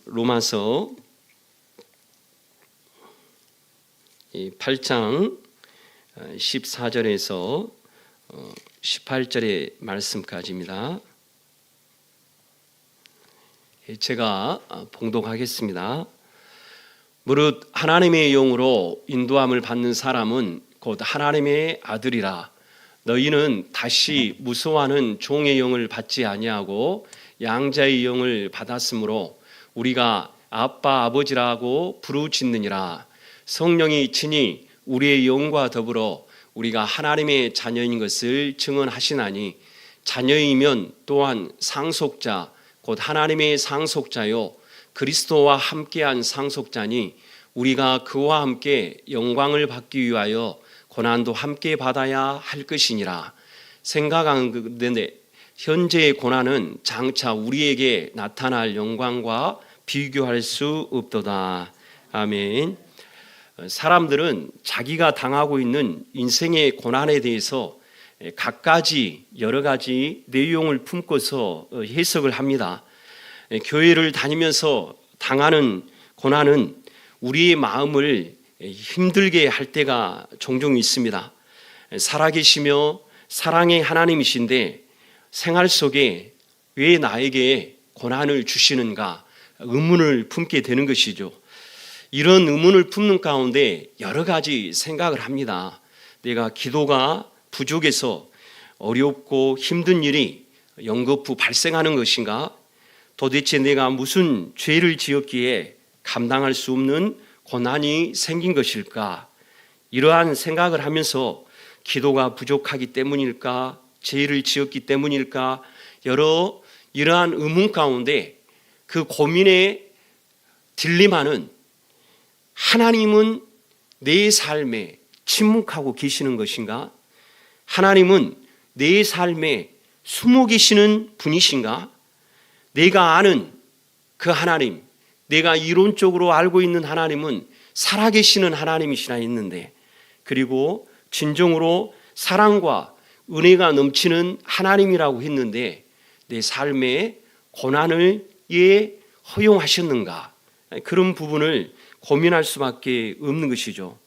로마서 8장 14절에서 18절의 말씀까지입니다. 제가 봉독하겠습니다. 무릇 하나님의 영으로 인도함을 받는 사람은 곧 하나님의 아들이라. 너희는 다시 무서워하는 종의 영을 받지 아니하고 양자의 영을 받았으므로 우리가 아빠 아버지라고 부르짖느니라. 성령이 친히 우리의 영과 더불어 우리가 하나님의 자녀인 것을 증언하시나니 자녀이면 또한 상속자 곧 하나님의 상속자요 그리스도와 함께한 상속자니 우리가 그와 함께 영광을 받기 위하여 고난도 함께 받아야 할 것이니라. 생각하는데 현재의 고난은 장차 우리에게 나타날 영광과 비교할 수 없도다. 아멘. 사람들은 자기가 당하고 있는 인생의 고난에 대해서 갖가지 여러 가지 내용을 품고서 해석을 합니다. 교회를 다니면서 당하는 고난은 우리의 마음을 힘들게 할 때가 종종 있습니다. 살아계시며 사랑의 하나님이신데 생활 속에 왜 나에게 고난을 주시는가 의문을 품게 되는 것이죠. 이런 의문을 품는 가운데 여러 가지 생각을 합니다. 내가 기도가 부족해서 어렵고 힘든 일이 연거푸 발생하는 것인가? 도대체 내가 무슨 죄를 지었기에 감당할 수 없는 고난이 생긴 것일까? 이러한 생각을 하면서 기도가 부족하기 때문일까? 죄를 지었기 때문일까? 이러한 의문 가운데 그 고민의 딜레마는 하나님은 내 삶에 침묵하고 계시는 것인가? 하나님은 내 삶에 숨어 계시는 분이신가? 내가 아는 그 하나님, 내가 이론적으로 알고 있는 하나님은 살아계시는 하나님이시라 했는데, 그리고 진정으로 사랑과 은혜가 넘치는 하나님이라고 했는데 내 삶에 고난을 허용하셨는가? 그런 부분을 고민할 수밖에 없는 것이죠.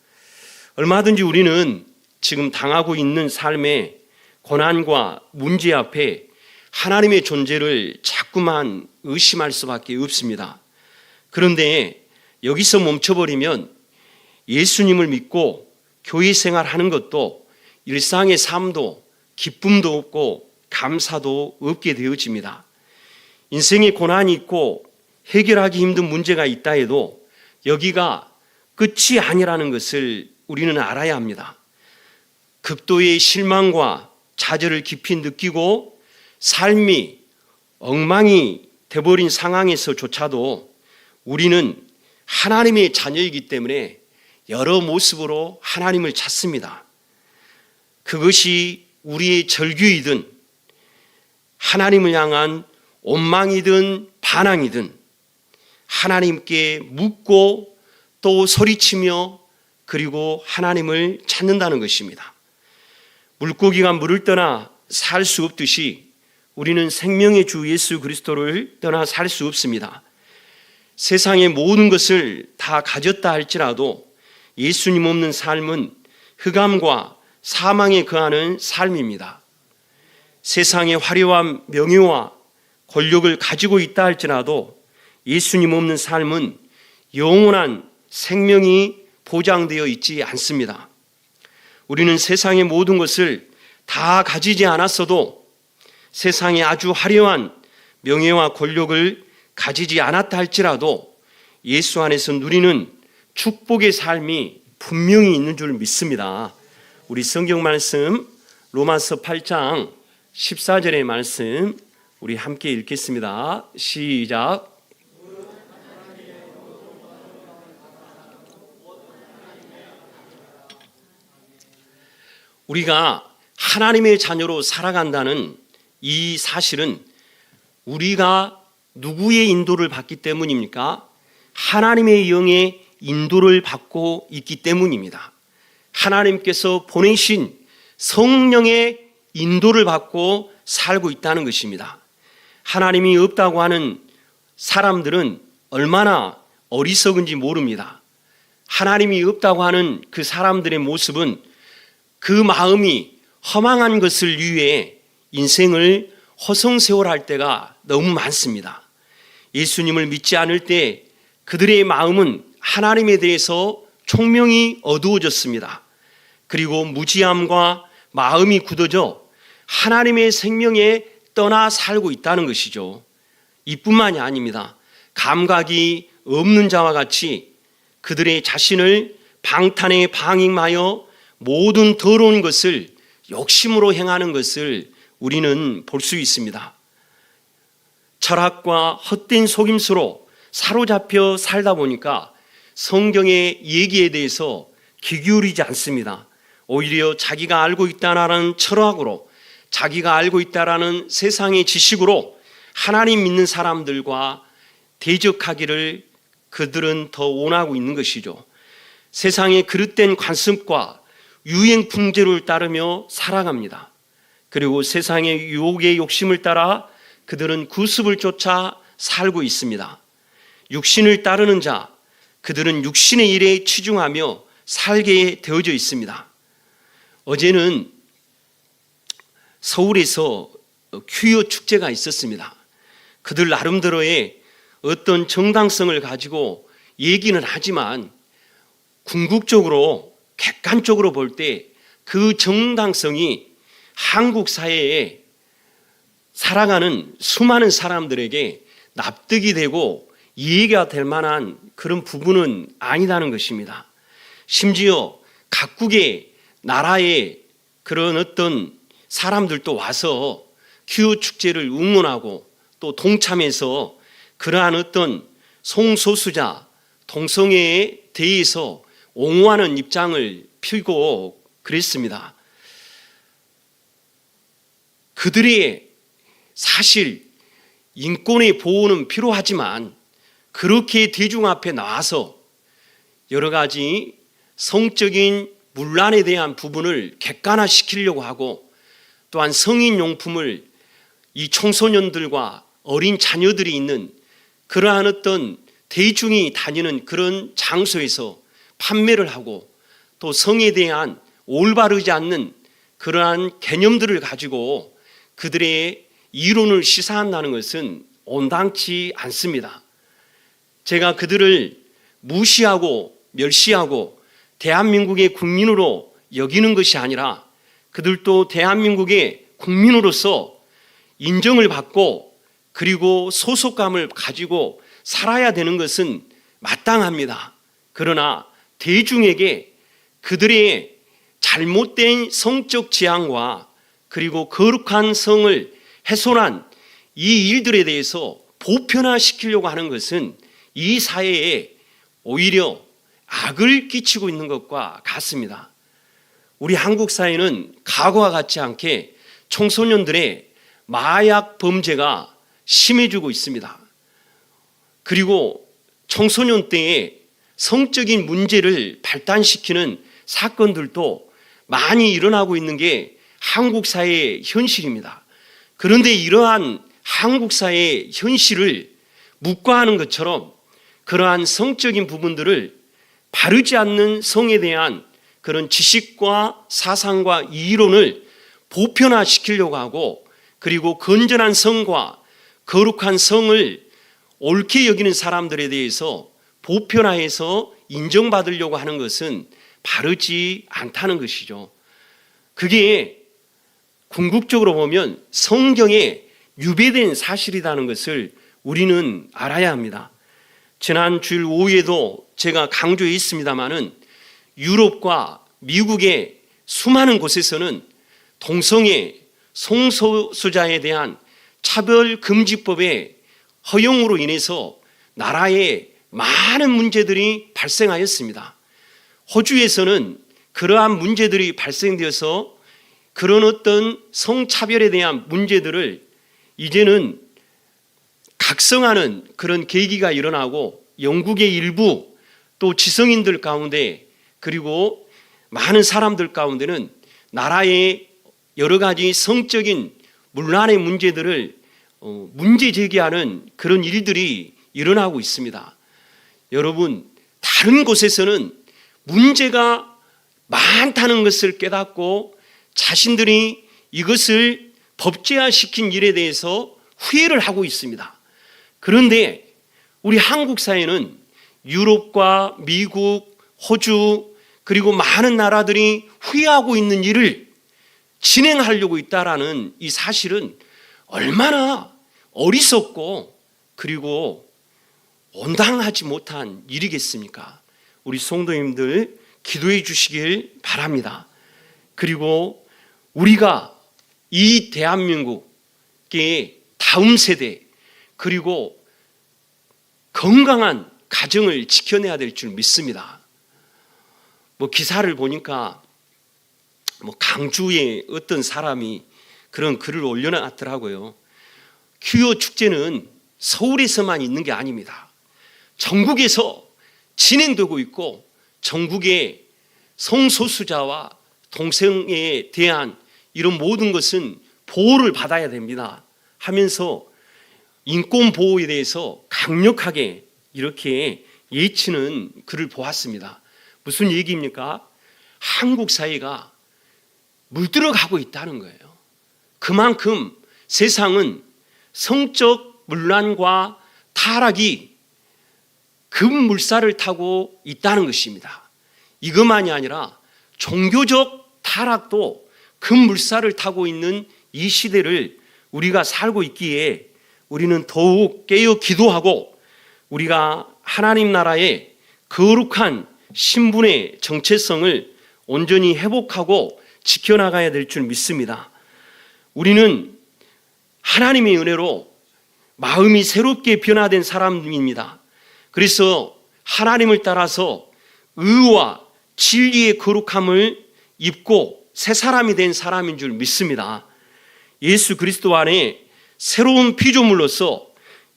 얼마든지 우리는 지금 당하고 있는 삶의 고난과 문제 앞에 하나님의 존재를 자꾸만 의심할 수밖에 없습니다. 그런데 여기서 멈춰버리면 예수님을 믿고 교회 생활하는 것도 일상의 삶도 기쁨도 없고 감사도 없게 되어집니다. 인생의 고난이 있고 해결하기 힘든 문제가 있다 해도 여기가 끝이 아니라는 것을 우리는 알아야 합니다. 극도의 실망과 좌절을 깊이 느끼고 삶이 엉망이 돼버린 상황에서조차도 우리는 하나님의 자녀이기 때문에 여러 모습으로 하나님을 찾습니다. 그것이 우리의 절규이든 하나님을 향한 원망이든 반항이든 하나님께 묻고 또 소리치며 그리고 하나님을 찾는다는 것입니다. 물고기가 물을 떠나 살 수 없듯이 우리는 생명의 주 예수 그리스도를 떠나 살 수 없습니다. 세상의 모든 것을 다 가졌다 할지라도 예수님 없는 삶은 흑암과 사망에 거하는 삶입니다. 세상의 화려한 명예와 권력을 가지고 있다 할지라도 예수님 없는 삶은 영원한 생명이 보장되어 있지 않습니다. 우리는 세상의 모든 것을 다 가지지 않았어도 세상에 아주 화려한 명예와 권력을 가지지 않았다 할지라도 예수 안에서 누리는 축복의 삶이 분명히 있는 줄 믿습니다. 우리 성경 말씀 로마서 8장 14절의 말씀 우리 함께 읽겠습니다. 시작. 우리가 하나님의 자녀로 살아간다는 이 사실은 우리가 누구의 인도를 받기 때문입니까? 하나님의 영의 인도를 받고 있기 때문입니다. 하나님께서 보내신 성령의 인도를 받고 살고 있다는 것입니다. 하나님이 없다고 하는 사람들은 얼마나 어리석은지 모릅니다. 하나님이 없다고 하는 그 사람들의 모습은 그 마음이 허망한 것을 위해 인생을 허송세월할 때가 너무 많습니다. 예수님을 믿지 않을 때 그들의 마음은 하나님에 대해서 총명히 어두워졌습니다. 그리고 무지함과 마음이 굳어져 하나님의 생명에 떠나 살고 있다는 것이죠. 이뿐만이 아닙니다. 감각이 없는 자와 같이 그들의 자신을 방탄에 방임하여 모든 더러운 것을 욕심으로 행하는 것을 우리는 볼 수 있습니다. 철학과 헛된 속임수로 사로잡혀 살다 보니까 성경의 얘기에 대해서 귀 기울이지 않습니다. 오히려 자기가 알고 있다는 철학으로, 자기가 알고 있다는 세상의 지식으로 하나님 믿는 사람들과 대적하기를 그들은 더 원하고 있는 것이죠. 세상의 그릇된 관습과 유행 풍조를 따르며 살아갑니다. 그리고 세상의 유혹의 욕심을 따라 그들은 구습을 쫓아 살고 있습니다. 육신을 따르는 자, 그들은 육신의 일에 치중하며 살게 되어져 있습니다. 어제는 서울에서 퀴어 축제가 있었습니다. 그들 나름대로의 어떤 정당성을 가지고 얘기는 하지만 궁극적으로 객관적으로 볼 때 그 정당성이 한국 사회에 살아가는 수많은 사람들에게 납득이 되고 이해가 될 만한 그런 부분은 아니라는 것입니다. 심지어 각국의 나라의 그런 어떤 사람들도 와서 퀴어 축제를 응원하고 또 동참해서 그러한 어떤 성소수자 동성애에 대해서 옹호하는 입장을 펴고 그랬습니다. 그들의 사실 인권의 보호는 필요하지만 그렇게 대중 앞에 나와서 여러 가지 성적인 문란에 대한 부분을 객관화시키려고 하고 또한 성인용품을 이 청소년들과 어린 자녀들이 있는 그러한 어떤 대중이 다니는 그런 장소에서 판매를 하고 또 성에 대한 올바르지 않는 그러한 개념들을 가지고 그들의 이론을 시사한다는 것은 온당치 않습니다. 제가 그들을 무시하고 멸시하고 대한민국의 국민으로 여기는 것이 아니라 그들도 대한민국의 국민으로서 인정을 받고 그리고 소속감을 가지고 살아야 되는 것은 마땅합니다. 그러나 대중에게 그들의 잘못된 성적 지향과 그리고 거룩한 성을 훼손한 이 일들에 대해서 보편화시키려고 하는 것은 이 사회에 오히려 악을 끼치고 있는 것과 같습니다. 우리 한국 사회는 과거와 같지 않게 청소년들의 마약 범죄가 심해지고 있습니다. 그리고 청소년 때에 성적인 문제를 발단시키는 사건들도 많이 일어나고 있는 게 한국 사회의 현실입니다. 그런데 이러한 한국 사회의 현실을 묵과하는 것처럼 그러한 성적인 부분들을 바르지 않는 성에 대한 그런 지식과 사상과 이론을 보편화시키려고 하고 그리고 건전한 성과 거룩한 성을 옳게 여기는 사람들에 대해서 보편화해서 인정받으려고 하는 것은 바르지 않다는 것이죠. 그게 궁극적으로 보면 성경에 유배된 사실이라는 것을 우리는 알아야 합니다. 지난 주일 오후에도 제가 강조했습니다마는 유럽과 미국의 수많은 곳에서는 동성애, 성소수자에 대한 차별금지법의 허용으로 인해서 나라에 많은 문제들이 발생하였습니다. 호주에서는 그러한 문제들이 발생되어서 그런 어떤 성차별에 대한 문제들을 이제는 각성하는 그런 계기가 일어나고 영국의 일부 또 지성인들 가운데 그리고 많은 사람들 가운데는 나라의 여러 가지 성적인 문란의 문제들을 문제 제기하는 그런 일들이 일어나고 있습니다. 여러분, 다른 곳에서는 문제가 많다는 것을 깨닫고 자신들이 이것을 법제화시킨 일에 대해서 후회를 하고 있습니다. 그런데 우리 한국 사회는 유럽과 미국, 호주 그리고 많은 나라들이 후회하고 있는 일을 진행하려고 있다라는 이 사실은 얼마나 어리석고 그리고 온당하지 못한 일이겠습니까? 우리 성도님들 기도해 주시길 바랍니다. 그리고 우리가 이 대한민국의 다음 세대 그리고 건강한 가정을 지켜내야 될 줄 믿습니다. 기사를 보니까 강주의 어떤 사람이 그런 글을 올려놨더라고요. 퀴어 축제는 서울에서만 있는 게 아닙니다. 전국에서 진행되고 있고 전국의 성소수자와 동성애에 대한 이런 모든 것은 보호를 받아야 됩니다 하면서 인권 보호에 대해서 강력하게 이렇게 예치는 글을 보았습니다. 무슨 얘기입니까? 한국 사회가 물들어가고 있다는 거예요. 그만큼 세상은 성적 문란과 타락이 급물살을 타고 있다는 것입니다. 이것만이 아니라 종교적 타락도 급물살을 타고 있는 이 시대를 우리가 살고 있기에 우리는 더욱 깨어 기도하고 우리가 하나님 나라의 거룩한 신분의 정체성을 온전히 회복하고 지켜나가야 될 줄 믿습니다. 우리는 하나님의 은혜로 마음이 새롭게 변화된 사람입니다. 그래서 하나님을 따라서 의와 진리의 거룩함을 입고 새 사람이 된 사람인 줄 믿습니다. 예수 그리스도 안에 새로운 피조물로서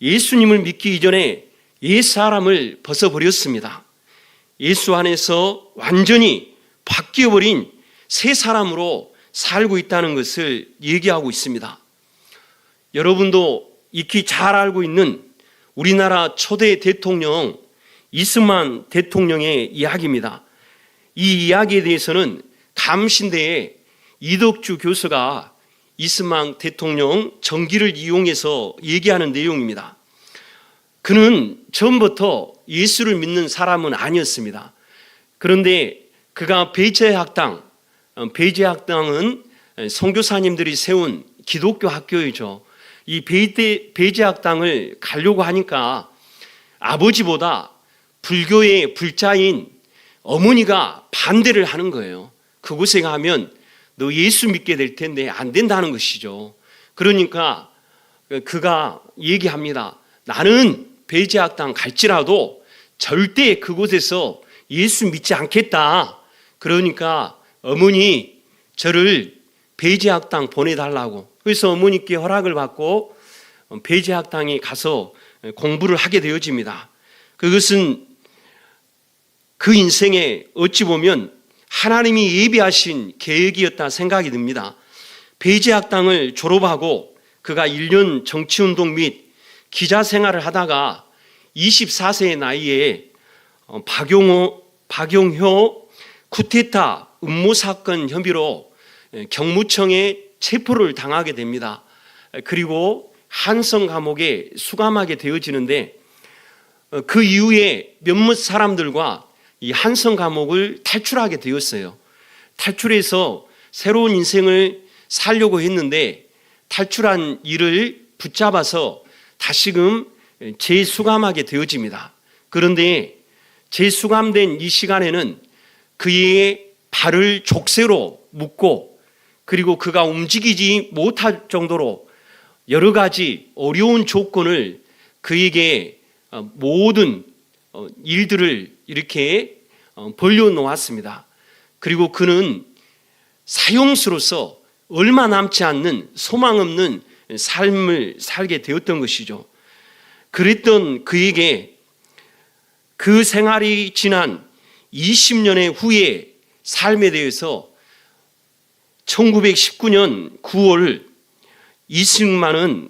예수님을 믿기 이전에 옛 사람을 벗어버렸습니다. 예수 안에서 완전히 바뀌어버린 새 사람으로 살고 있다는 것을 얘기하고 있습니다. 여러분도 익히 잘 알고 있는 우리나라 초대 대통령 이승만 대통령의 이야기입니다. 이 이야기에 대해서는 감신대의 이덕주 교수가 이승만 대통령 전기를 이용해서 얘기하는 내용입니다. 그는 처음부터 예수를 믿는 사람은 아니었습니다. 그런데 그가 배제학당은 선교사님들이 세운 기독교 학교이죠. 이 배제학당을 가려고 하니까 아버지보다 불교의 불자인 어머니가 반대를 하는 거예요. 그곳에 가면 너 예수 믿게 될 텐데 안 된다는 것이죠. 그러니까 그가 얘기합니다. 나는 배제학당 갈지라도 절대 그곳에서 예수 믿지 않겠다. 그러니까 어머니 저를 배제학당 보내달라고. 그래서 어머니께 허락을 받고 배제학당에 가서 공부를 하게 되어집니다. 그것은 그 인생에 어찌 보면 하나님이 예비하신 계획이었다 생각이 듭니다. 배제학당을 졸업하고 그가 1년 정치운동 및 기자 생활을 하다가 24세의 나이에 박용효 쿠데타 음모 사건 혐의로 경무청에 체포를 당하게 됩니다. 그리고 한성 감옥에 수감하게 되어지는데 그 이후에 몇몇 사람들과 이 한성 감옥을 탈출하게 되었어요. 탈출해서 새로운 인생을 살려고 했는데 탈출한 이를 붙잡아서 다시금 재수감하게 되어집니다. 그런데 재수감된 이 시간에는 그의 발을 족쇄로 묶고 그리고 그가 움직이지 못할 정도로 여러 가지 어려운 조건을 그에게 모든 일들을 이렇게 벌려놓았습니다. 그리고 그는 사형수로서 얼마 남지 않는 소망 없는 삶을 살게 되었던 것이죠. 그랬던 그에게 그 생활이 지난 20년의 후의 삶에 대해서 1919년 9월 이승만은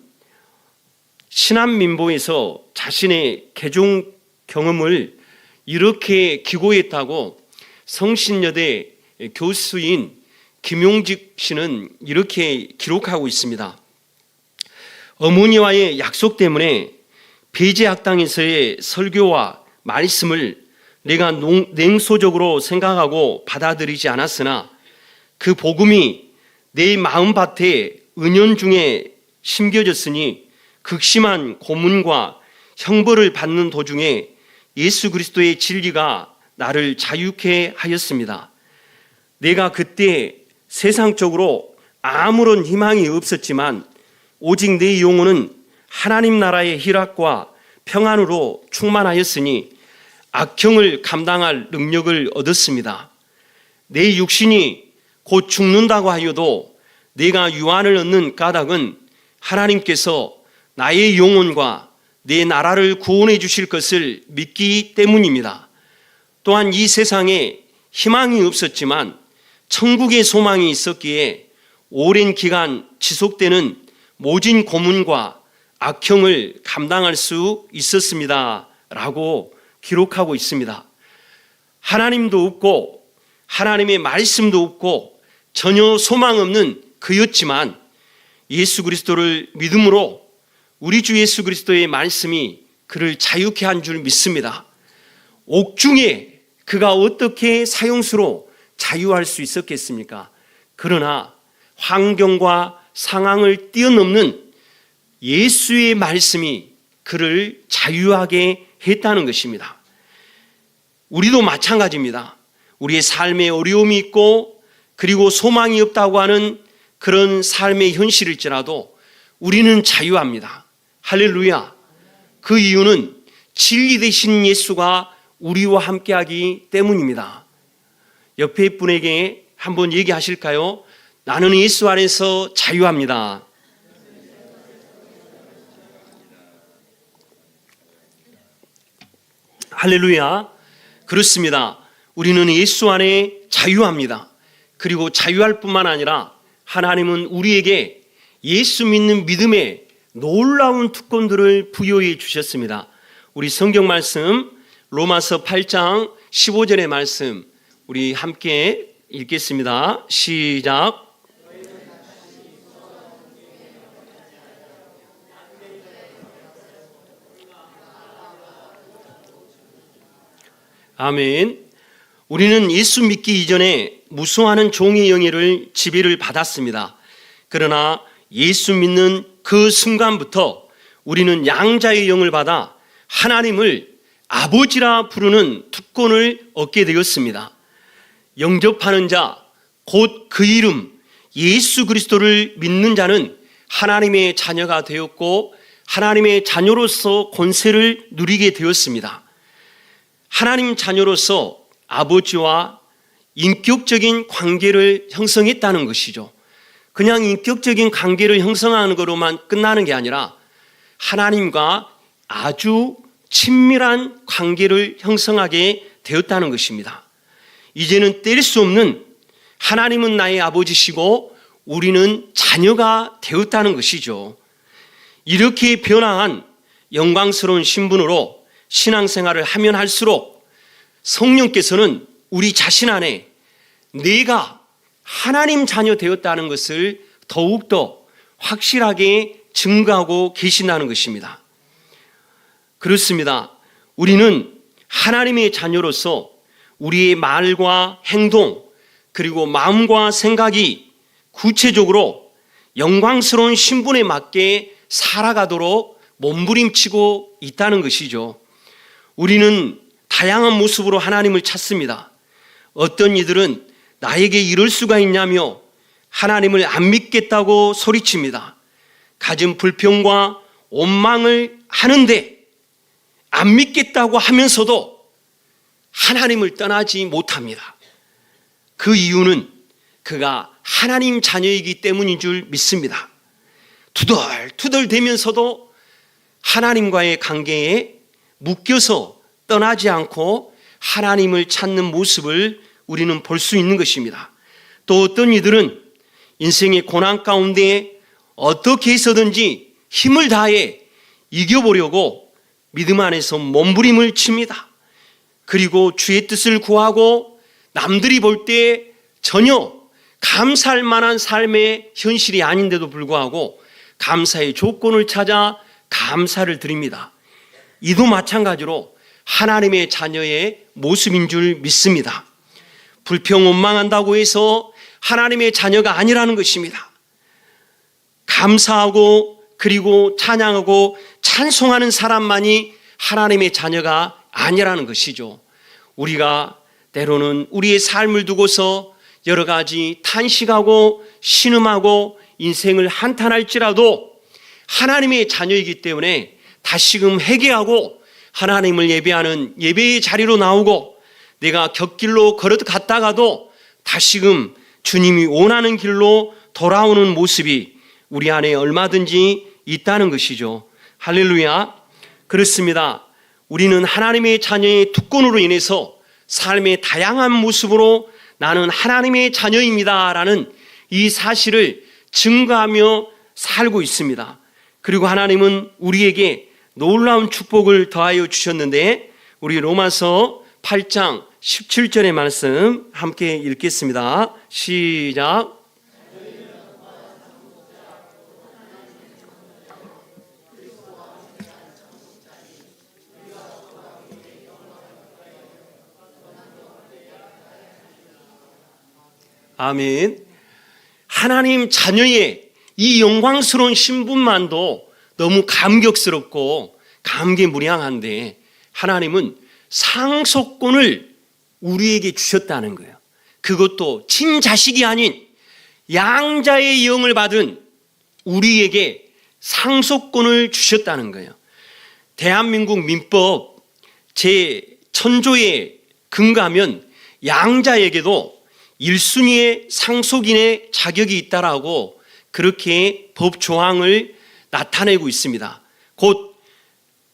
신한민보에서 자신의 개종 경험을 이렇게 기고했다고 성신여대 교수인 김용직 씨는 이렇게 기록하고 있습니다. 어머니와의 약속 때문에 배제학당에서의 설교와 말씀을 내가 냉소적으로 생각하고 받아들이지 않았으나 그 복음이 내 마음밭에 은연중에 심겨졌으니 극심한 고문과 형벌을 받는 도중에 예수 그리스도의 진리가 나를 자유케 하였습니다. 내가 그때 세상적으로 아무런 희망이 없었지만 오직 내 영혼은 하나님 나라의 희락과 평안으로 충만하였으니 악형을 감당할 능력을 얻었습니다. 내 육신이 곧 죽는다고 하여도 내가 유한을 얻는 까닭은 하나님께서 나의 영혼과 내 나라를 구원해 주실 것을 믿기 때문입니다. 또한 이 세상에 희망이 없었지만 천국의 소망이 있었기에 오랜 기간 지속되는 모진 고문과 악형을 감당할 수 있었습니다 라고 기록하고 있습니다. 하나님도 없고 하나님의 말씀도 없고 전혀 소망 없는 그였지만 예수 그리스도를 믿음으로 우리 주 예수 그리스도의 말씀이 그를 자유케 한 줄 믿습니다. 옥중에 그가 어떻게 사형수로 자유할 수 있었겠습니까? 그러나 환경과 상황을 뛰어넘는 예수의 말씀이 그를 자유하게 했다는 것입니다. 우리도 마찬가지입니다. 우리의 삶에 어려움이 있고 그리고 소망이 없다고 하는 그런 삶의 현실일지라도 우리는 자유합니다. 할렐루야. 그 이유는 진리 되신 예수가 우리와 함께하기 때문입니다. 옆에 분에게 한번 얘기하실까요? 나는 예수 안에서 자유합니다. 할렐루야. 그렇습니다. 우리는 예수 안에 자유합니다. 그리고 자유할 뿐만 아니라 하나님은 우리에게 예수 믿는 믿음의 놀라운 특권들을 부여해 주셨습니다. 우리 성경 말씀 로마서 8장 15절의 말씀 우리 함께 읽겠습니다. 시작. 아멘. 우리는 예수 믿기 이전에 무수하는 종의 영예를 지배를 받았습니다. 그러나 예수 믿는 그 순간부터 우리는 양자의 영을 받아 하나님을 아버지라 부르는 특권을 얻게 되었습니다. 영접하는 자, 곧 그 이름 예수 그리스도를 믿는 자는 하나님의 자녀가 되었고 하나님의 자녀로서 권세를 누리게 되었습니다. 하나님 자녀로서 아버지와 인격적인 관계를 형성했다는 것이죠. 그냥 인격적인 관계를 형성하는 것으로만 끝나는 게 아니라 하나님과 아주 친밀한 관계를 형성하게 되었다는 것입니다. 이제는 뗄 수 없는 하나님은 나의 아버지시고 우리는 자녀가 되었다는 것이죠. 이렇게 변화한 영광스러운 신분으로 신앙생활을 하면 할수록 성령께서는 우리 자신 안에 내가 하나님 자녀 되었다는 것을 더욱더 확실하게 증거하고 계신다는 것입니다. 그렇습니다. 우리는 하나님의 자녀로서 우리의 말과 행동 그리고 마음과 생각이 구체적으로 영광스러운 신분에 맞게 살아가도록 몸부림치고 있다는 것이죠. 우리는 다양한 모습으로 하나님을 찾습니다. 어떤 이들은 나에게 이럴 수가 있냐며 하나님을 안 믿겠다고 소리칩니다. 가진 불평과 원망을 하는데 안 믿겠다고 하면서도 하나님을 떠나지 못합니다. 그 이유는 그가 하나님 자녀이기 때문인 줄 믿습니다. 투덜투덜대면서도 하나님과의 관계에 묶여서 떠나지 않고 하나님을 찾는 모습을 우리는 볼 수 있는 것입니다. 또 어떤 이들은 인생의 고난 가운데 어떻게 해서든지 힘을 다해 이겨보려고 믿음 안에서 몸부림을 칩니다. 그리고 주의 뜻을 구하고 남들이 볼 때 전혀 감사할 만한 삶의 현실이 아닌데도 불구하고 감사의 조건을 찾아 감사를 드립니다. 이도 마찬가지로 하나님의 자녀의 모습인 줄 믿습니다. 불평 원망한다고 해서 하나님의 자녀가 아니라는 것입니다. 감사하고 그리고 찬양하고 찬송하는 사람만이 하나님의 자녀가 아니라는 것이죠. 우리가 때로는 우리의 삶을 두고서 여러 가지 탄식하고 신음하고 인생을 한탄할지라도 하나님의 자녀이기 때문에 다시금 회개하고 하나님을 예배하는 예배의 자리로 나오고 내가 곁길로 걸어갔다가도 다시금 주님이 원하는 길로 돌아오는 모습이 우리 안에 얼마든지 있다는 것이죠. 할렐루야. 그렇습니다. 우리는 하나님의 자녀의 특권으로 인해서 삶의 다양한 모습으로 나는 하나님의 자녀입니다 라는 이 사실을 증거하며 살고 있습니다. 그리고 하나님은 우리에게 놀라운 축복을 더하여 주셨는데 우리 로마서 8장 17절의 말씀 함께 읽겠습니다. 시작. 아멘. 하나님 자녀의 이 영광스러운 신분만도 너무 감격스럽고 감개무량한데 하나님은 상속권을 우리에게 주셨다는 거예요. 그것도 친자식이 아닌 양자의 영을 받은 우리에게 상속권을 주셨다는 거예요. 대한민국 민법 제10조에 근거하면 양자에게도 1순위의 상속인의 자격이 있다라고 그렇게 법 조항을 나타내고 있습니다. 곧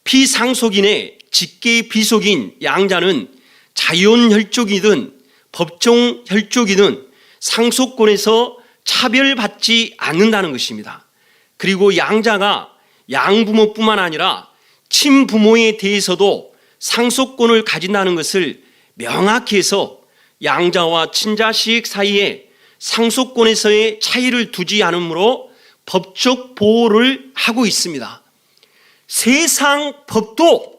피상속인의 직계 비속인 양자는 자연혈족이든 법정혈족이든 상속권에서 차별받지 않는다는 것입니다. 그리고 양자가 양부모뿐만 아니라 친부모에 대해서도 상속권을 가진다는 것을 명확히 해서 양자와 친자식 사이에 상속권에서의 차이를 두지 않으므로 법적 보호를 하고 있습니다. 세상 법도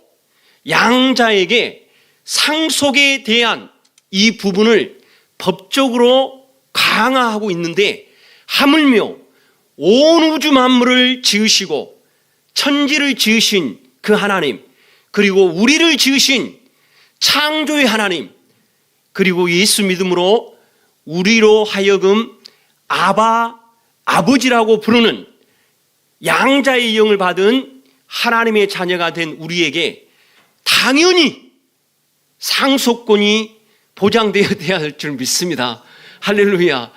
양자에게 상속에 대한 이 부분을 법적으로 강화하고 있는데 하물며 온 우주 만물을 지으시고 천지를 지으신 그 하나님, 그리고 우리를 지으신 창조의 하나님, 그리고 예수 믿음으로 우리로 하여금 아버지라고 부르는 양자의 영을 받은 하나님의 자녀가 된 우리에게 당연히 상속권이 보장되어야 할 줄 믿습니다. 할렐루야.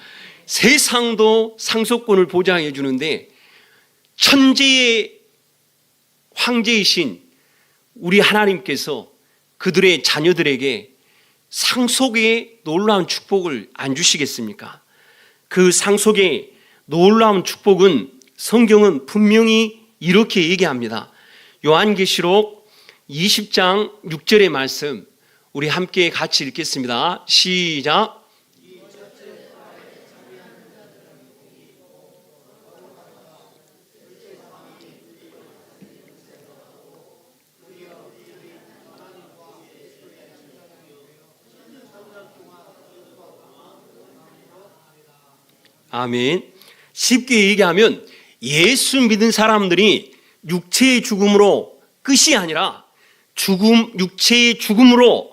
세상도 상속권을 보장해 주는데 천지의 황제이신 우리 하나님께서 그들의 자녀들에게 상속의 놀라운 축복을 안 주시겠습니까? 그 상속의 놀라운 축복은 성경은 분명히 이렇게 얘기합니다. 요한계시록 20장 6절의 말씀 우리 함께 같이 읽겠습니다. 시작. 아멘. 쉽게 얘기하면 예수 믿은 사람들이 육체의 죽음으로 끝이 아니라 육체의 죽음으로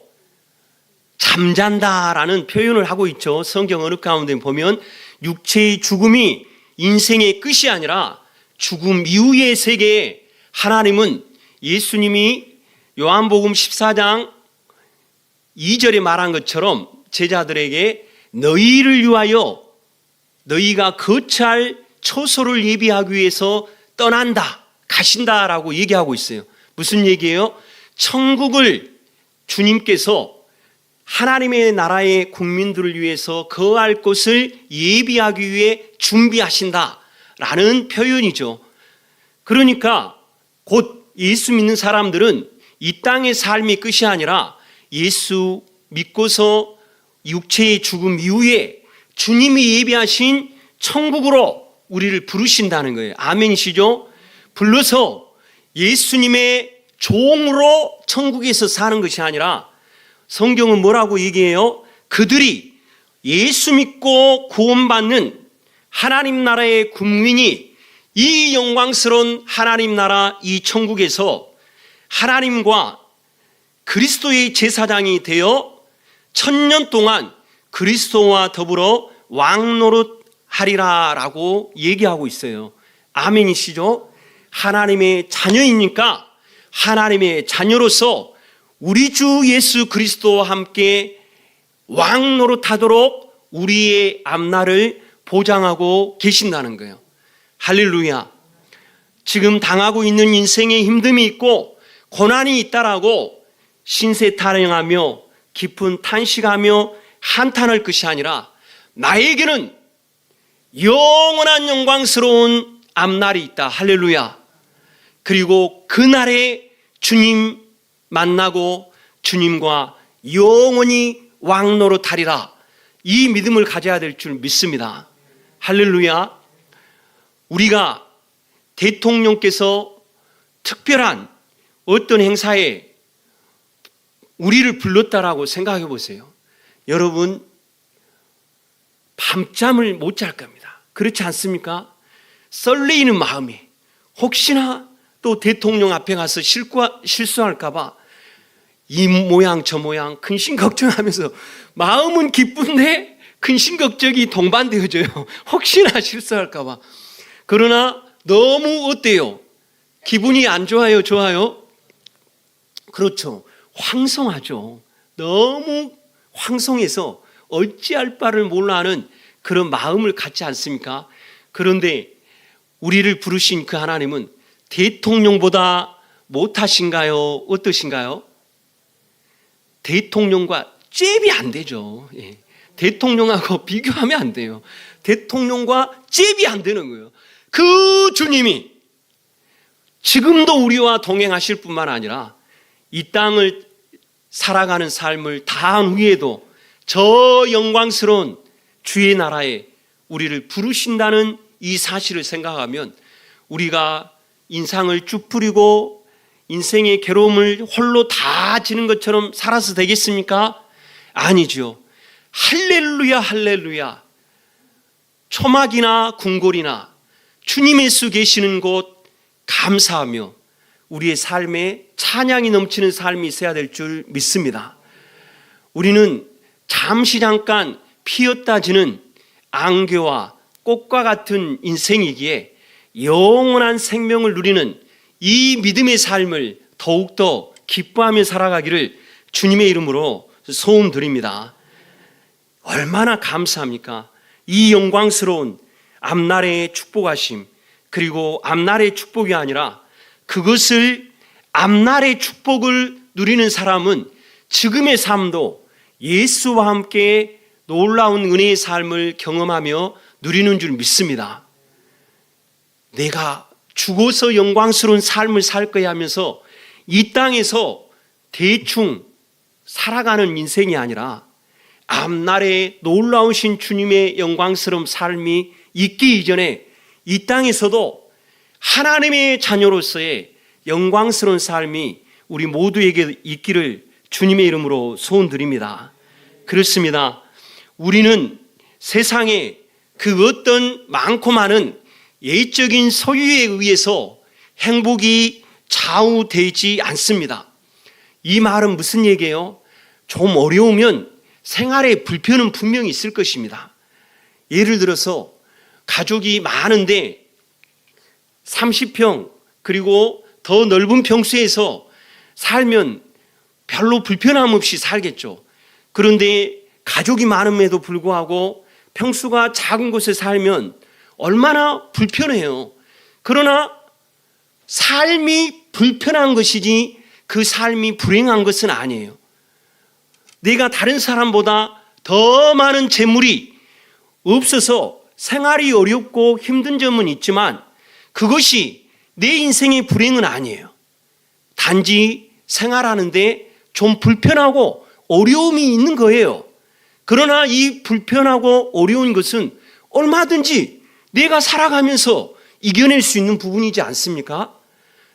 잠잔다라는 표현을 하고 있죠. 성경 어느 가운데 보면 육체의 죽음이 인생의 끝이 아니라 죽음 이후의 세계에 하나님은 예수님이 요한복음 14장 2절에 말한 것처럼 제자들에게 너희를 위하여 너희가 거처할 처소를 예비하기 위해서 떠난다, 가신다라고 얘기하고 있어요. 무슨 얘기예요? 천국을 주님께서 하나님의 나라의 국민들을 위해서 거할 곳을 예비하기 위해 준비하신다라는 표현이죠. 그러니까 곧 예수 믿는 사람들은 이 땅의 삶이 끝이 아니라 예수 믿고서 육체의 죽음 이후에 주님이 예비하신 천국으로 우리를 부르신다는 거예요. 아멘이시죠? 불러서 예수님의 종으로 천국에서 사는 것이 아니라 성경은 뭐라고 얘기해요? 그들이 예수 믿고 구원받는 하나님 나라의 국민이 이 영광스러운 하나님 나라 이 천국에서 하나님과 그리스도의 제사장이 되어 1000년 동안 그리스도와 더불어 왕노릇하리라 라고 얘기하고 있어요. 아멘이시죠? 하나님의 자녀이니까 하나님의 자녀로서 우리 주 예수 그리스도와 함께 왕노릇하도록 우리의 앞날을 보장하고 계신다는 거예요. 할렐루야. 지금 당하고 있는 인생에 힘듦이 있고 고난이 있다라고 신세 타령하며 깊은 탄식하며 한탄할 것이 아니라 나에게는 영원한 영광스러운 앞날이 있다. 할렐루야. 그리고 그날에 주님 만나고 주님과 영원히 왕노릇하리라. 이 믿음을 가져야 될 줄 믿습니다. 할렐루야. 우리가 대통령께서 특별한 어떤 행사에 우리를 불렀다라고 생각해 보세요. 여러분, 밤잠을 못 잘 겁니다. 그렇지 않습니까? 설레이는 마음이 혹시나 또 대통령 앞에 가서 실수할까 봐 이 모양 저 모양 근심 걱정하면서 마음은 기쁜데 근심 걱정이 동반되어져요. 혹시나 실수할까 봐. 그러나 너무 어때요? 기분이 안 좋아요? 좋아요? 그렇죠. 황송하죠. 너무 황송해서 어찌할 바를 몰라 하는 그런 마음을 갖지 않습니까? 그런데 우리를 부르신 그 하나님은 대통령보다 못하신가요? 어떠신가요? 대통령과 잽이 안 되죠. 예. 대통령하고 비교하면 안 돼요. 대통령과 잽이 안 되는 거예요. 그 주님이 지금도 우리와 동행하실 뿐만 아니라 이 땅을 살아가는 삶을 다한 후에도 저 영광스러운 주의 나라에 우리를 부르신다는 이 사실을 생각하면 우리가 인상을 쭈푸리고 인생의 괴로움을 홀로 다 지는 것처럼 살아서 되겠습니까? 아니죠. 할렐루야 할렐루야. 초막이나 궁궐이나 주님 예수 계시는 곳 감사하며 우리의 삶에 찬양이 넘치는 삶이 있어야 될 줄 믿습니다. 우리는 잠시 잠깐 피었다 지는 안개와 꽃과 같은 인생이기에 영원한 생명을 누리는 이 믿음의 삶을 더욱더 기뻐하며 살아가기를 주님의 이름으로 소원드립니다. 얼마나 감사합니까? 이 영광스러운 앞날의 축복하심, 그리고 앞날의 축복이 아니라 그것을 앞날의 축복을 누리는 사람은 지금의 삶도 예수와 함께 놀라운 은혜의 삶을 경험하며 누리는 줄 믿습니다. 내가 죽어서 영광스러운 삶을 살 거야 하면서 이 땅에서 대충 살아가는 인생이 아니라 앞날에 놀라우신 주님의 영광스러운 삶이 있기 이전에 이 땅에서도 하나님의 자녀로서의 영광스러운 삶이 우리 모두에게 있기를 주님의 이름으로 소원드립니다. 그렇습니다. 우리는 세상에 그 어떤 많고 많은 예적인 소유에 의해서 행복이 좌우되지 않습니다. 이 말은 무슨 얘기예요? 좀 어려우면 생활에 불편은 분명히 있을 것입니다. 예를 들어서 가족이 많은데 30평 그리고 더 넓은 평수에서 살면 별로 불편함 없이 살겠죠. 그런데 가족이 많음에도 불구하고 평수가 작은 곳에 살면 얼마나 불편해요. 그러나 삶이 불편한 것이지 그 삶이 불행한 것은 아니에요. 내가 다른 사람보다 더 많은 재물이 없어서 생활이 어렵고 힘든 점은 있지만 그것이 내 인생의 불행은 아니에요. 단지 생활하는데 좀 불편하고 어려움이 있는 거예요. 그러나 이 불편하고 어려운 것은 얼마든지 내가 살아가면서 이겨낼 수 있는 부분이지 않습니까?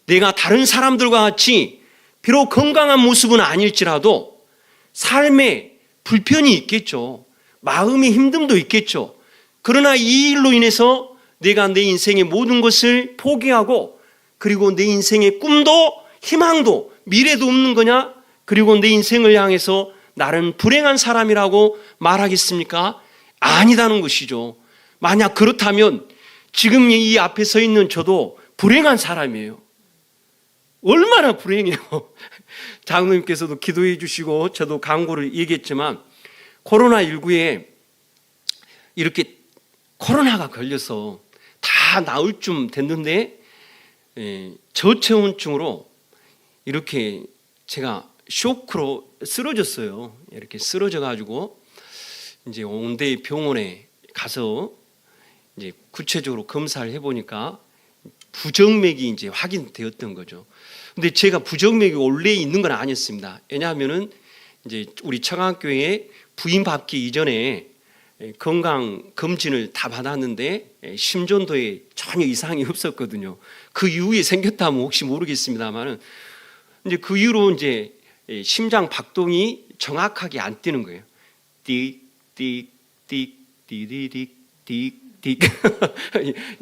내가 다른 사람들과 같이 비록 건강한 모습은 아닐지라도 삶에 불편이 있겠죠. 마음의 힘듦도 있겠죠. 그러나 이 일로 인해서 내가 내 인생의 모든 것을 포기하고 그리고 내 인생의 꿈도 희망도 미래도 없는 거냐? 그리고 내 인생을 향해서 나는 불행한 사람이라고 말하겠습니까? 아니다는 것이죠. 만약 그렇다면 지금 이 앞에 서 있는 저도 불행한 사람이에요. 얼마나 불행해요. 장로님께서도 기도해 주시고 저도 강구를 얘기했지만 코로나19에 이렇게 코로나가 걸려서 다 나을 쯤 됐는데 저체온증으로 이렇게 제가 쇼크로 쓰러졌어요. 이렇게 쓰러져 가지고 이제 온대 병원에 가서 이제 구체적으로 검사를 해보니까 부정맥이 이제 확인되었던 거죠. 근데 제가 부정맥이 원래 있는 건 아니었습니다. 왜냐하면은 이제 우리 청학교에 부임 받기 이전에 건강 검진을 다 받았는데 심전도에 전혀 이상이 없었거든요. 그 이후에 생겼다면 혹시 모르겠습니다만은 이제 그 이후로 이제 심장 박동이 정확하게 안 뛰는 거예요. 띡띡띡 띠디딕 띡띡.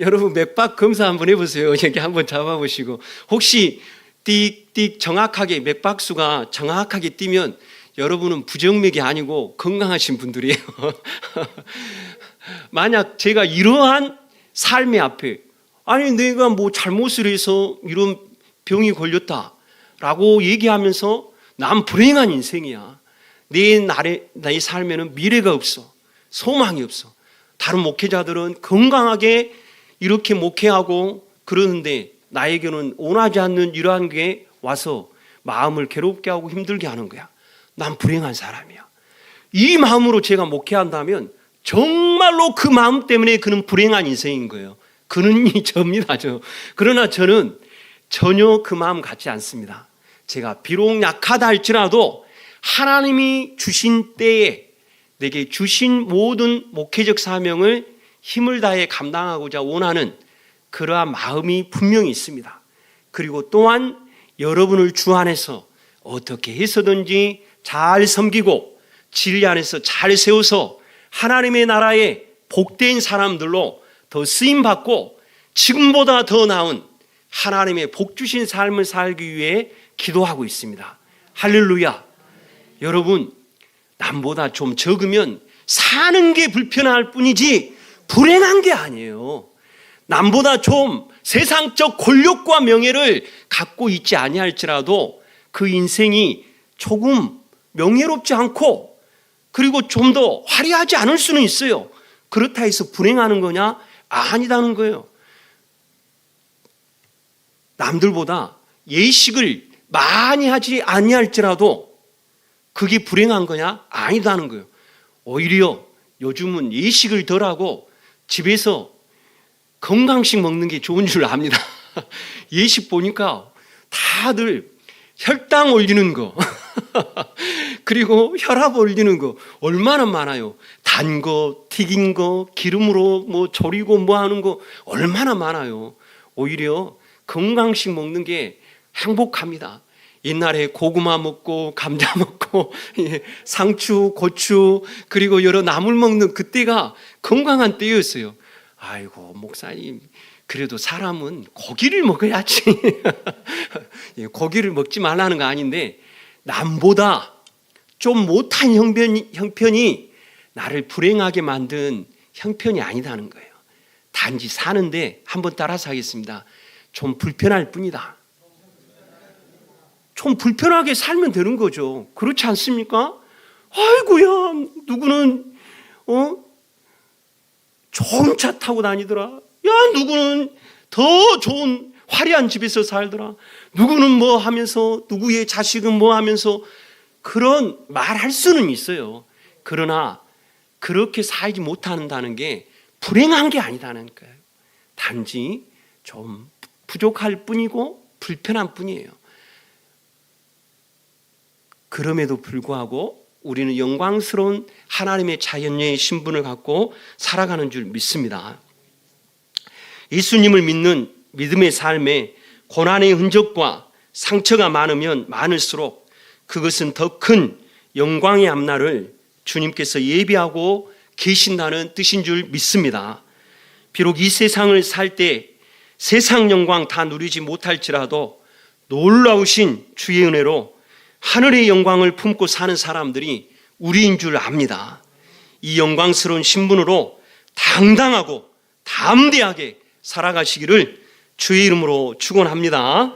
여러분 맥박 검사 한번 해보세요. 이렇게 한번 잡아보시고 혹시 띡띡 정확하게 맥박수가 정확하게 뛰면 여러분은 부정맥이 아니고 건강하신 분들이에요. 만약 제가 이러한 삶의 앞에 아니 내가 뭐 잘못을 해서 이런 병이 걸렸다라고 얘기하면서 난 불행한 인생이야. 내 삶에는 미래가 없어. 소망이 없어. 다른 목회자들은 건강하게 이렇게 목회하고 그러는데 나에게는 원하지 않는 이러한 게 와서 마음을 괴롭게 하고 힘들게 하는 거야. 난 불행한 사람이야. 이 마음으로 제가 목회한다면 정말로 그 마음 때문에 그는 불행한 인생인 거예요. 그는 접니다. 그러나 저는 전혀 그 마음 갖지 않습니다. 제가 비록 약하다 할지라도 하나님이 주신 때에 내게 주신 모든 목회적 사명을 힘을 다해 감당하고자 원하는 그러한 마음이 분명히 있습니다. 그리고 또한 여러분을 주 안에서 어떻게 해서든지 잘 섬기고 진리 안에서 잘 세워서 하나님의 나라에 복된 사람들로 더 쓰임받고 지금보다 더 나은 하나님의 복 주신 삶을 살기 위해 기도하고 있습니다. 할렐루야. 여러분 남보다 좀 적으면 사는 게 불편할 뿐이지 불행한 게 아니에요. 남보다 좀 세상적 권력과 명예를 갖고 있지 아니할지라도 그 인생이 조금 명예롭지 않고 그리고 좀 더 화려하지 않을 수는 있어요. 그렇다 해서 불행하는 거냐? 아니다는 거예요. 남들보다 예식을 많이 하지 아니할지라도 그게 불행한 거냐? 아니다는 거예요. 오히려 요즘은 예식을 덜 하고 집에서 건강식 먹는 게 좋은 줄 압니다. 예식 보니까 다들 혈당 올리는 거 그리고 혈압 올리는 거 얼마나 많아요. 단 거, 튀긴 거, 기름으로 뭐 졸이고 뭐 하는 거 얼마나 많아요. 오히려 건강식 먹는 게 행복합니다. 옛날에 고구마 먹고 감자 먹고 상추, 고추 그리고 여러 나물 먹는 그때가 건강한 때였어요. 아이고 목사님 그래도 사람은 고기를 먹어야지. 고기를 먹지 말라는 거 아닌데 남보다 좀 못한 형편이 나를 불행하게 만든 형편이 아니다는 거예요. 단지 사는데 한번 따라서 하겠습니다. 좀 불편할 뿐이다. 좀 불편하게 살면 되는 거죠. 그렇지 않습니까? 아이고야 누구는 좋은 차 타고 다니더라. 야 누구는 더 좋은 화려한 집에서 살더라. 누구는 뭐 하면서 누구의 자식은 뭐 하면서 그런 말할 수는 있어요. 그러나 그렇게 살지 못한다는 게 불행한 게 아니다는 거예요. 단지 좀 부족할 뿐이고 불편한 뿐이에요. 그럼에도 불구하고 우리는 영광스러운 하나님의 자녀의 신분을 갖고 살아가는 줄 믿습니다. 예수님을 믿는 믿음의 삶에 고난의 흔적과 상처가 많으면 많을수록 그것은 더 큰 영광의 앞날을 주님께서 예비하고 계신다는 뜻인 줄 믿습니다. 비록 이 세상을 살 때 세상 영광 다 누리지 못할지라도 놀라우신 주의 은혜로 하늘의 영광을 품고 사는 사람들이 우리인 줄 압니다. 이 영광스러운 신분으로 당당하고 담대하게 살아가시기를 주의 이름으로 축원합니다.